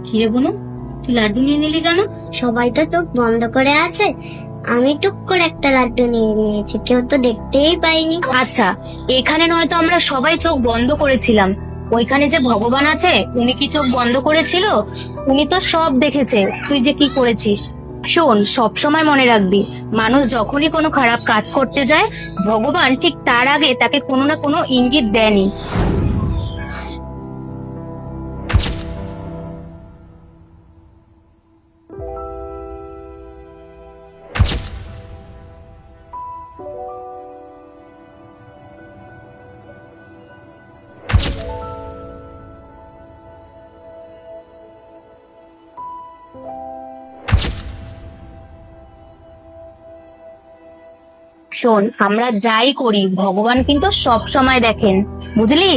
কিরে বুনু, তুই লাড্ডু নিয়ে নিলি কেন? সবাই তো চোখ বন্ধ করে আছে, আমি টুক করে একটা লাড্ডু নিয়ে নিয়েছি, কেউ তো দেখতেই পাইনি। আচ্ছা, এখানে নয়তো আমরা সবাই চোখ বন্ধ করেছিলাম, ওইখানে যে ভগবান আছে উনি কি চোখ বন্ধ করেছিল? উনি তো সব দেখেছে তুই যে কি করেছিস। শোন, সব সময় মনে রাখবি, মানুষ যখনই কোনো খারাপ কাজ করতে যায়, ভগবান ঠিক তার আগে তাকে কোনো না কোনো ইঙ্গিত দেয়নি। শোন, আমরা যাই করি ভগবান কিন্তু সব সময় দেখেন, বুঝলি?